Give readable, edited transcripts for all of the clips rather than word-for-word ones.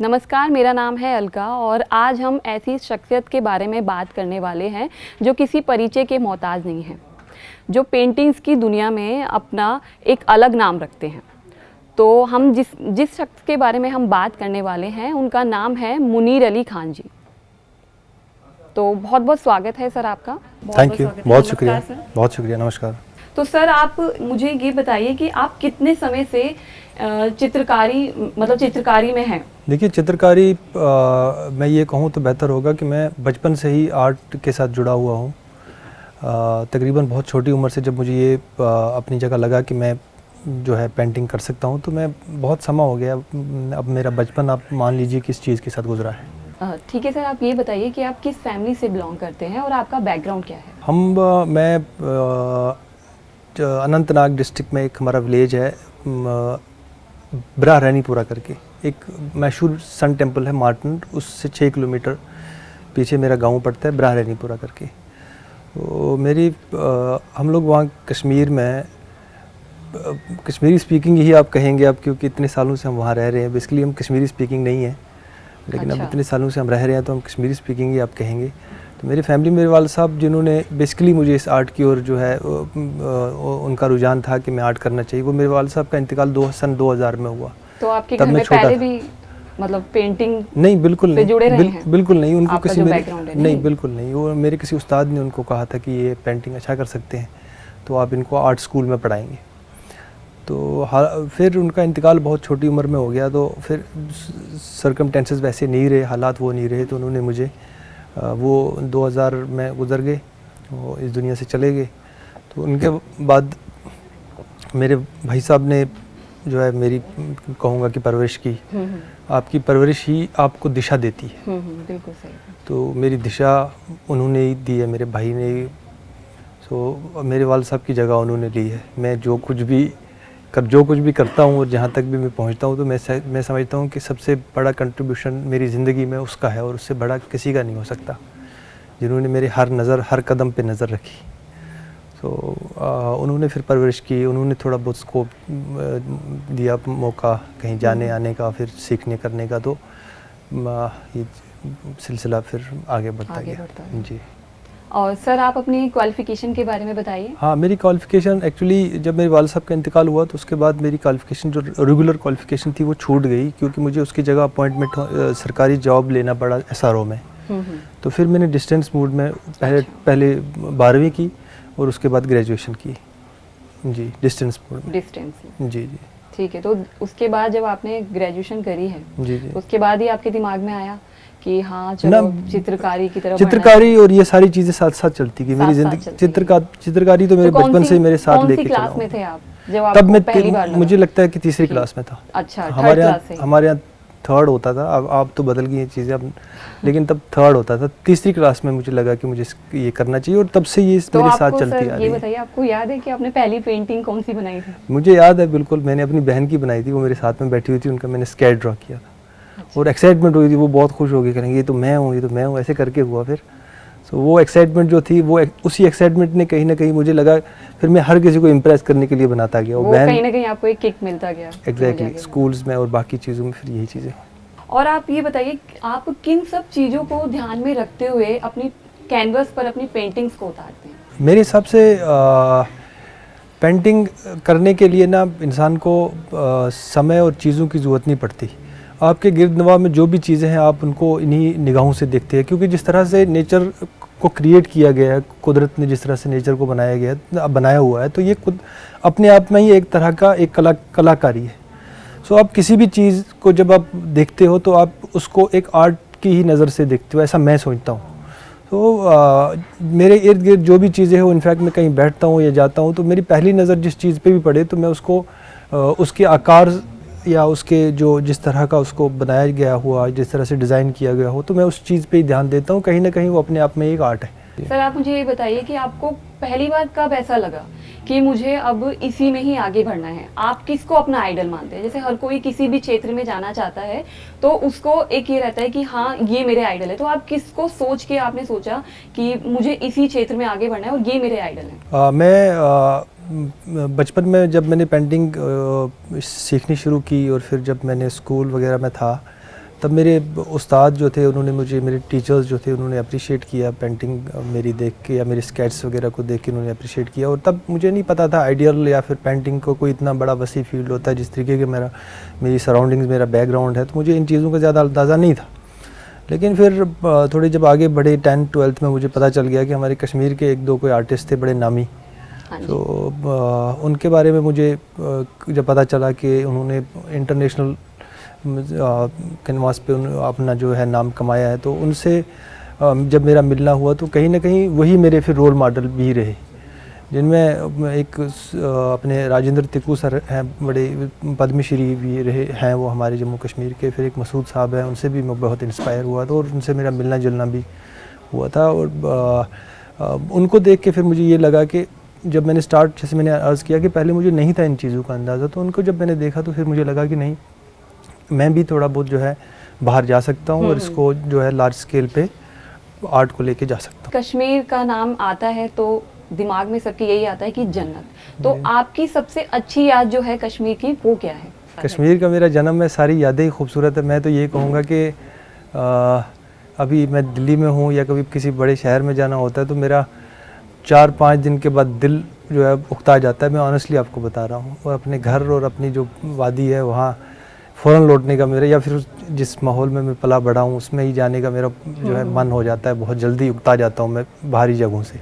नमस्कार, मेरा नाम है अलका और आज हम ऐसी शख्सियत के बारे में बात करने वाले हैं जो किसी परिचय के मोहताज नहीं है, जो पेंटिंग्स की दुनिया में अपना एक अलग नाम रखते हैं। तो हम जिस शख्स के बारे में हम बात करने वाले हैं उनका नाम है मुनीर अली खान जी। तो बहुत बहुत स्वागत है सर आपका। थैंक यू, बहुत शुक्रिया। बहुत शुक्रिया, नमस्कार। तो सर आप मुझे ये बताइए कि आप कितने समय से चित्रकारी में हैं? देखिए, चित्रकारी मैं ये कहूँ तो बेहतर होगा कि मैं बचपन से ही आर्ट के साथ जुड़ा हुआ हूँ। तकरीबन बहुत छोटी उम्र से जब मुझे ये अपनी जगह लगा कि मैं जो है पेंटिंग कर सकता हूँ, तो मैं बहुत समय हो गया। अब मेरा बचपन आप मान लीजिए किस चीज़ के साथ गुजरा है। ठीक है सर, आप ये बताइए कि आप किस फैमिली से बिलोंग करते हैं और आपका बैकग्राउंड क्या है? मैं अनंतनाग डिस्ट्रिक्ट में एक हमारा विलेज है, ब्रा रैनीपुरा करके, एक मशहूर सन टेम्पल है मार्टन, उससे 6 किलोमीटर पीछे मेरा गांव पड़ता है, ब्रा रैनीपुरा करके। तो हम लोग वहाँ कश्मीर में कश्मीरी स्पीकिंग ही आप कहेंगे आप, क्योंकि इतने सालों से हम वहाँ रह रहे हैं। बेसिकली हम कश्मीरी स्पीकिंग नहीं है, लेकिन अब इतने सालों से हम रह रहे हैं तो हम कश्मीरी स्पीकिंग ही आप कहेंगे। तो मेरी फैमिली, मेरे वाले साहब जिन्होंने बेसिकली मुझे इस आर्ट की ओर जो है उनका रुझान था कि मैं आर्ट करना चाहिए, वो मेरे वाले साहब का इंतकाल सन 2000 में हुआ। तो आपके घर में पहले भी मतलब पेंटिंग नहीं, बिल्कुल नहीं, बिल्कुल नहीं। उनको किसी नहीं, बिल्कुल नहीं। वो मेरे किसी उस्ताद ने उनको कहा था कि ये पेंटिंग अच्छा कर सकते हैं, तो आप इनको आर्ट स्कूल में पढ़ाएंगे। तो फिर उनका इंतकाल बहुत छोटी उम्र में हो गया, तो फिर सर्कमटेंसेस वैसे नहीं रहे, हालात वो नहीं रहे, तो उन्होंने मुझे वो 2000 में गुजर गए, वो इस दुनिया से चले गए। तो उनके बाद मेरे भाई साहब ने जो है मेरी कहूँगा कि परवरिश की। आपकी परवरिश ही आपको दिशा देती है। बिल्कुल सही। तो मेरी दिशा उन्होंने ही दी है, मेरे भाई ने। तो मेरे वाल साहब की जगह उन्होंने ली है। मैं जो कुछ भी करता हूँ और जहाँ तक भी मैं पहुँचता हूँ, तो मैं समझता हूँ कि सबसे बड़ा कंट्रीब्यूशन मेरी ज़िंदगी में उसका है, और उससे बड़ा किसी का नहीं हो सकता, जिन्होंने मेरे हर कदम पे नज़र रखी। तो उन्होंने फिर परवरिश की, उन्होंने थोड़ा बहुत स्कोप दिया, मौका कहीं जाने आने का, फिर सीखने करने का। तो ये सिलसिला फिर आगे बढ़ता गया। जी। और सर आप अपनी क्वालिफ़िकेशन के बारे में बताइए। हाँ, मेरी क्वालिफ़िकेशन एक्चुअली जब मेरे वालिद साहब का इंतकाल हुआ, तो उसके बाद मेरी क्वालिफ़िकेशन जो रेगुलर क्वालिफ़िकेशन थी वो छूट गई, क्योंकि मुझे उसकी जगह अपॉइंटमेंट सरकारी जॉब लेना पड़ा SRO में। तो फिर मैंने डिस्टेंस मोड में पहले 12वीं की और उसके बाद ग्रेजुएशन की। जी, डिस्टेंस मोड में। जी। ठीक है। तो उसके बाद जब आपने ग्रेजुएशन करी है, जी, उसके बाद ही आपके दिमाग में आया कि हाँ चलो चित्रकारी की तरफ चित्रकारी और ये सारी चीजें साथ साथ चलती गई मेरी जिंदगी। चित्रकारी तो मेरे बचपन से ही मेरे साथ लेके चला। क्लास में थे आप जब तब मैं पहली बार मुझे लगता है कि तीसरी क्लास में था। अच्छा, हमारे यहाँ थर्ड होता था, अब तो बदल गई हैं चीज़ें अब, लेकिन तब थर्ड होता था। तीसरी क्लास में मुझे लगा कि मुझे ये करना चाहिए, और तब से ये मेरे साथ चलती आ रही है। ये बताइए, आपको याद है कि आपने पहली पेंटिंग कौन सी बनाई थी? मुझे याद है बिल्कुल, मैंने अपनी बहन की बनाई थी, वो मेरे साथ में बैठी हुई थी, उनका मैंने स्केच ड्रॉ किया था। और एक्साइटमेंट हुई थी, वो बहुत खुश हो गई, करेंगे ये तो मैं हूँ, ऐसे करके हुआ। फिर तो वो एक्साइटमेंट जो थी, वो उसी एक्साइटमेंट ने कहीं ना कहीं मुझे लगा, फिर मैं हर किसी को इम्प्रेस करने के लिए बनाता गया। वो कहीं ना कहीं आपको एक किक मिलता गया। एग्जैक्टली, स्कूल्स में और बाकी चीज़ों में फिर यही चीज़ें। और आप ये बताइए, आप किन सब चीज़ों को ध्यान में रखते हुए अपनी कैनवस पर अपनी पेंटिंग्स को उतारते हैं? मेरे हिसाब से पेंटिंग करने के लिए ना इंसान को समय और चीज़ों की ज़रूरत नहीं पड़ती। आपके गिरदनवा में जो भी चीज़ें हैं, आप उनको इन्हीं निगाहों से देखते हैं, क्योंकि जिस तरह से नेचर को क्रिएट किया गया है, कुदरत ने जिस तरह से नेचर को बनाया हुआ है, तो ये खुद अपने आप में ही एक तरह का एक कलाकारी है। सो आप किसी भी चीज़ को जब आप देखते हो, तो आप उसको एक आर्ट की ही नज़र से देखते हो, ऐसा मैं सोचता हूँ। तो मेरे इर्द गिर्द जो भी चीज़ें हो, इनफैक्ट मैं कहीं बैठता हूँ या जाता हूँ, तो मेरी पहली नज़र जिस चीज़ पे भी पड़े, तो मैं उसको उसके आकार या उसके जिस तरह का उसको बनाया गया हुआ, जिस तरह से डिज़ाइन किया गया हो, तो मैं उस चीज़ पे ही ध्यान देता हूँ। कहीं ना कहीं वो अपने आप में एक आर्ट है। सर आप मुझे ये बताइए कि आपको पहली बार कब ऐसा लगा कि मुझे अब इसी में ही आगे बढ़ना है? आप किसको अपना आइडल मानते हैं? जैसे हर कोई किसी भी क्षेत्र में जाना चाहता है, तो उसको एक ये रहता है कि हाँ ये मेरे आइडल है। तो आप किसको सोच के आपने सोचा कि मुझे इसी क्षेत्र में आगे बढ़ना है और ये मेरे आइडल है? मैं बचपन में जब मैंने पेंटिंग सीखनी शुरू की, और फिर जब मैंने स्कूल वगैरह में था, तब मेरे उस्ताद जो थे उन्होंने मुझे, मेरे टीचर्स जो थे उन्होंने अप्रिशिएट किया पेंटिंग मेरी देख के, या मेरे स्केट्स वगैरह को देख के उन्होंने अप्रिशिएट किया। और तब मुझे नहीं पता था आइडियल या फिर पेंटिंग को कोई इतना बड़ा वसी फील्ड होता है जिस तरीके के मेरी सराउंडिंग्स, मेरा बैकग्राउंड है, तो मुझे इन चीज़ों का ज़्यादा अंदाज़ा नहीं था। लेकिन फिर थोड़ी जब आगे बढ़े 10th-12th में मुझे पता चल गया कि हमारे कश्मीर के 1-2 कोई आर्टिस्ट थे बड़े नामी। तो उनके बारे में मुझे जब पता चला कि उन्होंने इंटरनेशनल कैनवास पे अपना जो है नाम कमाया है, तो उनसे जब मेरा मिलना हुआ तो कहीं ना कहीं वही मेरे फिर रोल मॉडल भी रहे, जिनमें एक अपने राजेंद्र तिक्कू सर हैं, बड़े पद्मश्री भी रहे हैं वो हमारे जम्मू कश्मीर के। फिर एक मसूद साहब हैं, उनसे भी मैं बहुत इंस्पायर हुआ था और उनसे मेरा मिलना जुलना भी हुआ था। और उनको देख के फिर मुझे ये लगा कि जब मैंने स्टार्ट, जैसे मैंने अर्ज़ किया कि पहले मुझे नहीं था इन चीज़ों का अंदाज़ा, तो उनको जब मैंने देखा तो फिर मुझे लगा कि नहीं, मैं भी थोड़ा बहुत जो है बाहर जा सकता हूँ और इसको जो है लार्ज स्केल पे आर्ट को लेके जा सकता हूँ। कश्मीर का नाम आता है तो दिमाग में सबके यही आता है कि जन्नत। तो आपकी सबसे अच्छी याद जो है कश्मीर की वो क्या है? कश्मीर का मेरा जन्म है, सारी यादें ही खूबसूरत है। मैं तो ये कहूँगा कि अभी मैं दिल्ली में हूँ या कभी किसी बड़े शहर में जाना होता है तो मेरा 4-5 दिन के बाद दिल जो है उकता जाता है। मैं ऑनेस्टली आपको बता रहा हूँ। और अपने घर और अपनी जो वादी है वहाँ फ़ौरन लौटने का मेरा, या फिर जिस माहौल में मैं पला बढ़ा हूँ उसमें ही जाने का मेरा जो है मन हो जाता है। बहुत जल्दी उकता जाता हूँ मैं बाहरी जगहों से।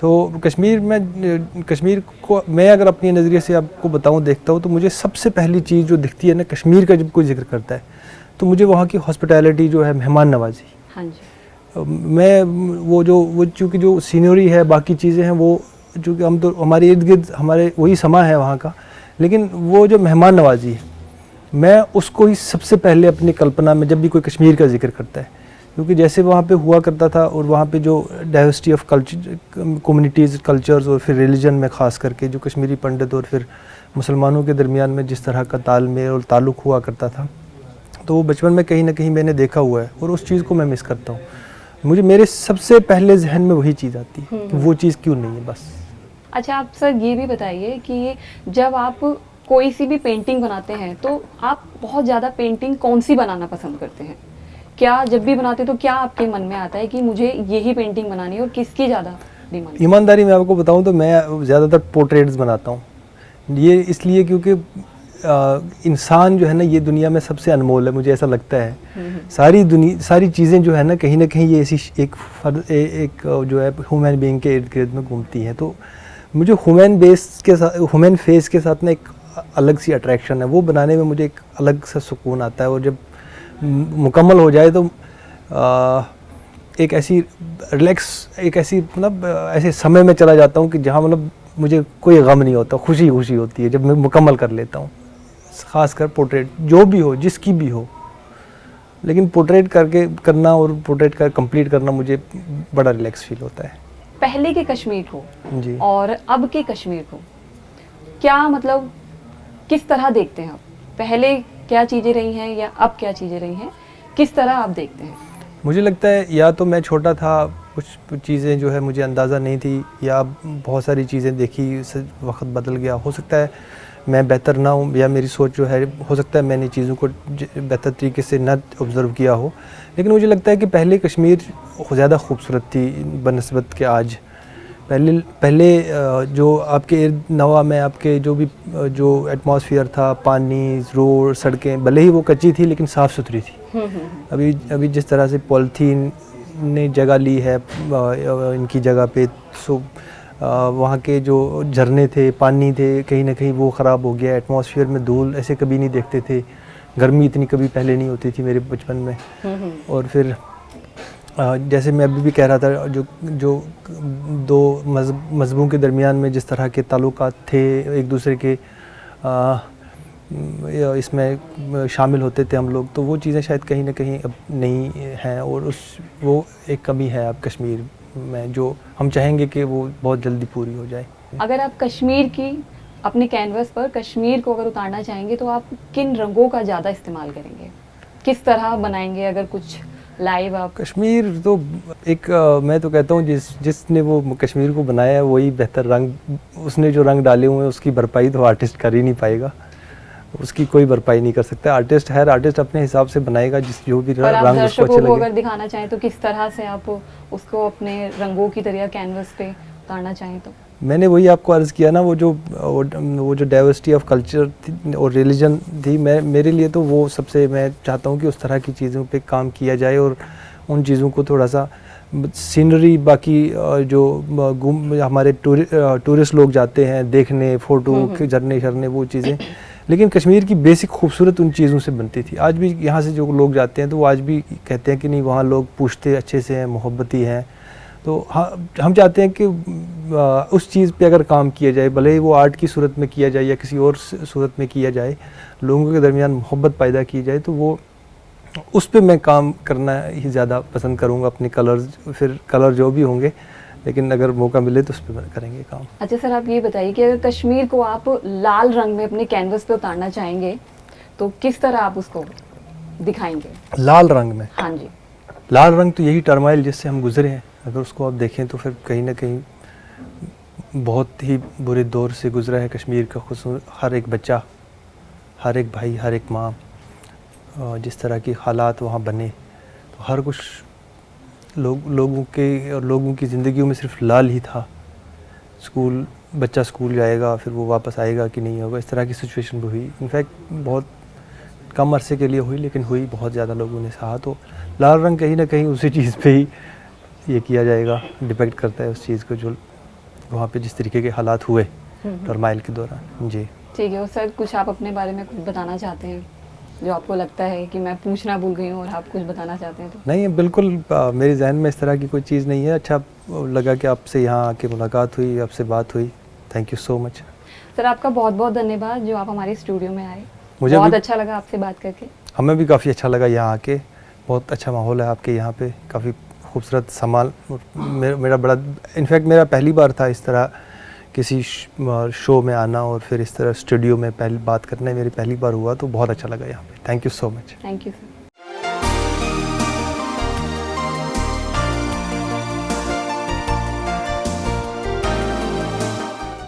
तो कश्मीर को मैं अगर अपनी नज़रिए से आपको बताऊँ, देखता हूँ, तो मुझे सबसे पहली चीज़ जो दिखती है ना कश्मीर का, जब कोई जिक्र करता है तो मुझे वहाँ की हॉस्पिटैलिटी जो है, मेहमान नवाजी। हाँ जी। मैं वो चूँकि जो सीनरी है, बाकी चीज़ें हैं, वो चूँकि हम तो हमारे इर्द गिर्द हमारे वही समा है वहाँ का, लेकिन वो जो मेहमान नवाजी है, मैं उसको ही सबसे पहले अपनी कल्पना में जब भी कोई कश्मीर का जिक्र करता है, क्योंकि जैसे वहाँ पे हुआ करता था और वहाँ पे जो diversity of culture, communities, cultures और फिर रिलीजन में ख़ास करके जो कश्मीरी पंडित और फिर मुसलमानों के दरमियान में जिस तरह का तालमेल और ताल्लुक़ हुआ करता था, तो वो बचपन में कहीं ना कहीं मैंने देखा हुआ है और उस चीज़ को मैं मिस करता हूँ। मुझे मेरे सबसे पहले जहन में वही चीज़ आती है कि वो चीज़ क्यों नहीं है बस। अच्छा, आप सर ये भी बताइए कि जब आप कोई सी भी पेंटिंग बनाते हैं तो आप बहुत ज़्यादा पेंटिंग कौन सी बनाना पसंद करते हैं? क्या जब भी बनाते तो क्या आपके मन में आता है कि मुझे यही पेंटिंग बनानी है और किसकी ज़्यादा डिमांड? ईमानदारी में आपको बताऊं तो मैं ज़्यादातर पोर्ट्रेट्स बनाता हूं। ये इसलिए क्योंकि इंसान जो है ना, ये दुनिया में सबसे अनमोल है, मुझे ऐसा लगता है। सारी चीज़ें जो है ना कहीं ये ऐसी एक जो है ह्यूमन बीइंग के इर्द गिर्द में घूमती हैं। तो मुझे ह्यूमन फेस के साथ ना एक अलग सी अट्रैक्शन है, वो बनाने में मुझे एक अलग सा सुकून आता है। और जब मुकम्मल हो जाए तो एक ऐसी मतलब ऐसे समय में चला जाता हूँ कि जहाँ मतलब मुझे कोई गम नहीं होता, खुशी होती है जब मैं मुकम्मल कर लेता हूँ। ख़ासकर पोर्ट्रेट जो भी हो, जिसकी भी हो, लेकिन पोर्ट्रेट करना और पोर्ट्रेट कंप्लीट करना मुझे बड़ा रिलैक्स फील होता है। पहले के कश्मीर को जी और अब के कश्मीर को क्या मतलब किस तरह देखते हैं आप? पहले क्या चीज़ें रही हैं या अब क्या चीज़ें रही हैं, किस तरह आप देखते हैं? मुझे लगता है या तो मैं छोटा था, कुछ चीज़ें जो है मुझे अंदाज़ा नहीं थी, या बहुत सारी चीज़ें देखी, वक्त बदल गया। हो सकता है मैं बेहतर ना हूँ, या मेरी सोच जो है, हो सकता है मैंने चीज़ों को बेहतर तरीके से न ऑब्ज़र्व किया हो। लेकिन मुझे लगता है कि पहले कश्मीर ज़्यादा खूबसूरत थी बनस्बत के आज। पहले जो आपके इर्द नवा में आपके जो एटमॉस्फेयर था, पानी, रोड, सड़कें, भले ही वो कच्ची थी लेकिन साफ़ सुथरी थी। अभी जिस तरह से पॉलीथीन ने जगह ली है इनकी जगह पे, सो वहाँ के जो झरने थे, पानी थे, कहीं ना कहीं वो ख़राब हो गया। एटमॉस्फेयर में धूल ऐसे कभी नहीं देखते थे, गर्मी इतनी कभी पहले नहीं होती थी मेरे बचपन में। और फिर जैसे मैं अभी भी कह रहा था, जो दो मज़हबों के दरमियान में जिस तरह के ताल्लुकात थे, एक दूसरे के इसमें शामिल होते थे हम लोग, तो वो चीज़ें शायद कहीं ना कहीं अब नहीं हैं। और वो एक कमी है अब कश्मीर में, जो हम चाहेंगे कि वो बहुत जल्दी पूरी हो जाए। अगर आप कश्मीर की अपने कैनवस पर कश्मीर को अगर उतारना चाहेंगे तो आप किन रंगों का ज़्यादा इस्तेमाल करेंगे, किस तरह बनाएंगे? अगर कुछ लाइव आप कश्मीर तो एक मैं तो कहता हूँ जिसने वो कश्मीर को बनाया है वही बेहतर रंग, उसने जो रंग डाले हुए हैं उसकी भरपाई तो आर्टिस्ट कर ही नहीं पाएगा। उसकी कोई भरपाई नहीं कर सकता। आर्टिस्ट हर आर्टिस्ट अपने हिसाब से बनाएगा जिस जो भी और आप रंग उसको दर्शकों अच्छे को लगे। अगर दिखाना चाहें तो किस तरह से आप उसको अपने रंगों की तरह कैनवस पे उतारना चाहें तो? मैंने वही आपको अर्ज़ किया ना, वो जो डाइवर्सिटी ऑफ कल्चर और रिलीजन थी, मेरे लिए तो वो सबसे, मैं चाहता हूँ कि उस तरह की चीज़ों पे काम किया जाए और उन चीज़ों को थोड़ा सा सीनरी, बाकी जो हमारे टूरिस्ट लोग जाते हैं देखने, फ़ोटो झरने शरने वो चीज़ें, लेकिन कश्मीर की बेसिक खूबसूरत उन चीज़ों से बनती थी। आज भी यहाँ से जो लोग जाते हैं तो वो आज भी कहते हैं कि नहीं, वहाँ लोग पूछते अच्छे से हैं, मोहब्बती हैं। तो हम चाहते हैं कि उस चीज़ पे अगर काम किया जाए, भले ही वो आर्ट की सूरत में किया जाए या किसी और सूरत में किया जाए, लोगों के दरमियान मोहब्बत पैदा की जाए, तो वो उस पे मैं काम करना ही ज़्यादा पसंद करूँगा। अपने कलर्स, फिर कलर जो भी होंगे, लेकिन अगर मौका मिले तो उस पर करेंगे काम। अच्छा सर, आप ये बताइए कि अगर कश्मीर को आप लाल रंग में अपने कैनवस पे उतारना चाहेंगे तो किस तरह आप उसको दिखाएंगे? लाल रंग में? हाँ जी। लाल रंग तो यही टर्माइल जिससे हम गुजरे हैं, अगर उसको आप देखें तो फिर कहीं ना कहीं बहुत ही बुरे दौर से गुजरा है कश्मीर का। हर एक बच्चा, हर एक भाई, हर एक माँ, जिस तरह की हालात वहाँ बने, तो हर कुछ लोगों की ज़िंदगियों में सिर्फ लाल ही था। बच्चा स्कूल जाएगा, फिर वो वापस आएगा कि नहीं होगा, इस तरह की सिचुएशन भी हुई। इनफैक्ट बहुत कम अरसे के लिए हुई, लेकिन हुई, बहुत ज़्यादा लोगों ने सहा। तो लाल रंग कहीं ना कहीं उसी चीज़ पे ही ये किया जाएगा, डिपेक्ट करता है उस चीज़ को जो वहाँ पे जिस तरीके के हालात हुए टर्माइल के दौरान। जी ठीक है। और सर, कुछ आप अपने बारे में कुछ बताना चाहते हैं जो आपको लगता है कि मैं पूछना भूल गई हूँ और आप कुछ बताना चाहते हैं तो? नहीं, बिल्कुल मेरे जहन में इस तरह की कोई चीज़ नहीं है। अच्छा लगा कि आपसे यहाँ आके मुलाकात हुई, आपसे बात हुई। Thank you so much sir. आपका बहुत बहुत धन्यवाद जो आप हमारे स्टूडियो में आए। मुझे बहुत अच्छा लगा आपसे बात करके। हमें भी काफ़ी अच्छा लगा यहाँ आके। बहुत अच्छा माहौल है आपके यहाँ पे, काफ़ी खूबसूरत सामान। मेरा बड़ा, इनफैक्ट मेरा पहली बार था इस तरह किसी शो में आना, और फिर इस तरह स्टूडियो में पहली बात करना मेरी पहली बार हुआ, तो बहुत अच्छा लगा यहाँ पे। Thank you so much. Thank you sir.